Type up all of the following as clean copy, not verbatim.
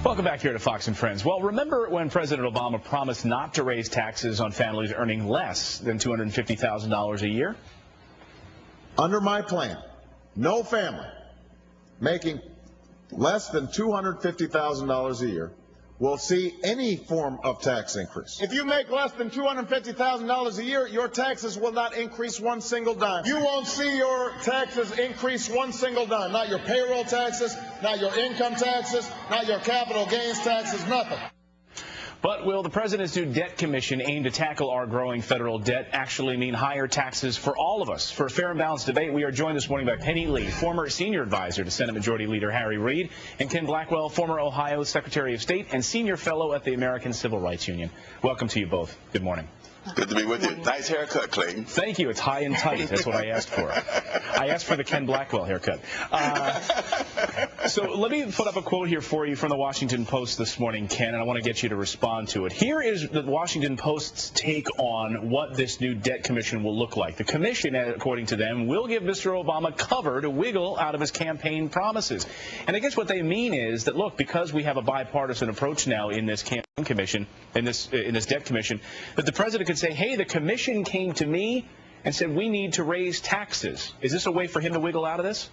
Welcome back here to Fox and Friends. Well, remember when President Obama promised not to raise taxes on families earning less than $250,000 a year? Under my plan, no family making less than $250,000 a year will see any form of tax increase. If you make less than $250,000 a year, your taxes will not increase one single dime. You won't see your taxes increase one single dime. Not your payroll taxes, not your income taxes, not your capital gains taxes, nothing. But will the President's new debt commission aim to tackle our growing federal debt actually mean higher taxes for all of us? For a fair and balanced debate, we are joined this morning by Penny Lee, former senior advisor to Senate Majority Leader Harry Reid, and Ken Blackwell, former Ohio Secretary of State and senior fellow at the American Civil Rights Union. Welcome to you both. Good morning. Good to be with you. Nice haircut, Clayton. Thank you. It's high and tight. That's what I asked for. I asked for the Ken Blackwell haircut. So let me put up a quote here for you from the Washington Post this morning, Ken, and I want to get you to respond to it. Here is the Washington Post's take on what this new debt commission will look like. The commission, according to them, will give Mr. Obama cover to wiggle out of his campaign promises. And I guess what they mean is that, look, because we have a bipartisan approach now in this campaign commission, in this debt commission, that the president could say, hey, the commission came to me and said we need to raise taxes. Is this a way for him to wiggle out of this?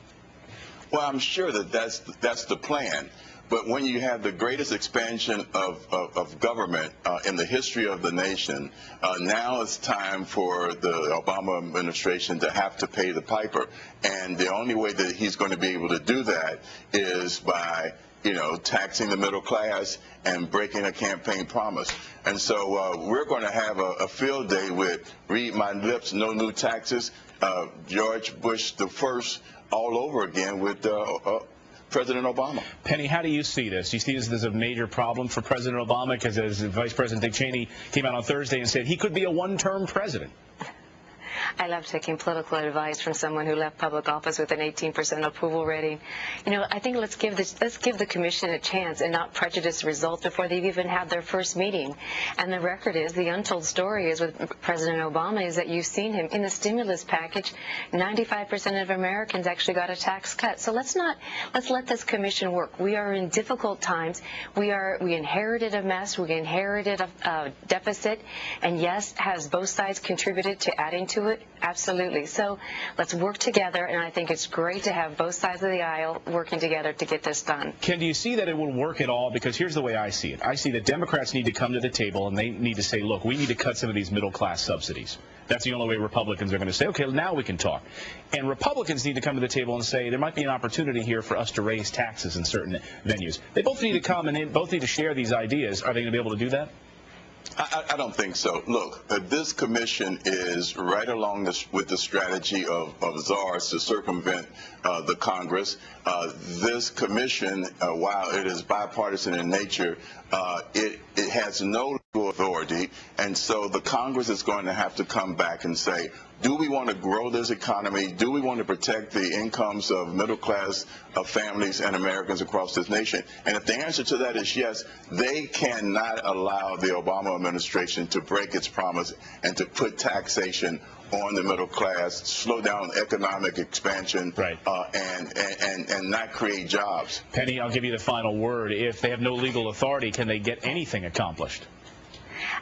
Well, I'm sure that's the plan. But when you have the greatest expansion of government in the history of the nation, now it's time for the Obama administration to have to pay the piper. And the only way that he's going to be able to do that is by taxing the middle class and breaking a campaign promise. And so we're going to have a field day with read my lips, no new taxes, George Bush the first all over again with President Obama. Penny, how do you see this? Do you see this as a major problem for President Obama? Because as Vice President Dick Cheney came out on Thursday and said he could be a one-term president. I love taking political advice from someone who left public office with an 18% approval rating. I think let's give the commission a chance and not prejudice results before they've even had their first meeting. And the record is, the untold story is with President Obama is that you've seen him in the stimulus package. 95% of Americans actually got a tax cut. So let's let this commission work. We are in difficult times. We inherited a mess. We inherited a deficit. And yes, has both sides contributed to adding to it? Absolutely. So let's work together, and I think it's great to have both sides of the aisle working together to get this done. Ken, do you see that it will work at all? Because here's the way I see it. I see that Democrats need to come to the table, and they need to say, look, we need to cut some of these middle-class subsidies. That's the only way Republicans are going to say, okay, now we can talk. And Republicans need to come to the table and say there might be an opportunity here for us to raise taxes in certain venues. They both need to come, and they both need to share these ideas. Are they going to be able to do that? I don't think so. Look, this commission is right along with the strategy of czars to circumvent the Congress. This commission, while it is bipartisan in nature, it has no legal authority, and so the Congress is going to have to come back and say, do we want to grow this economy? Do we want to protect the incomes of middle-class families and Americans across this nation? And if the answer to that is yes, they cannot allow the Obama administration to break its promise and to put taxation on the middle class, slow down economic expansion, right, and not create jobs. Penny, I'll give you the final word. If they have no legal authority, can they get anything accomplished?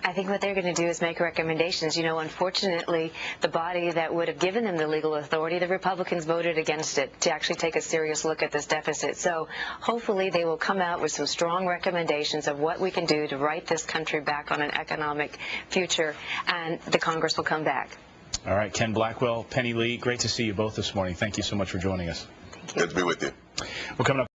I think what they're going to do is make recommendations. Unfortunately, the body that would have given them the legal authority, the Republicans voted against it to actually take a serious look at this deficit. So hopefully they will come out with some strong recommendations of what we can do to right this country back on an economic future, and the Congress will come back. All right, Ken Blackwell, Penny Lee, great to see you both this morning. Thank you so much for joining us. Thank you. Good to be with you. We're coming up.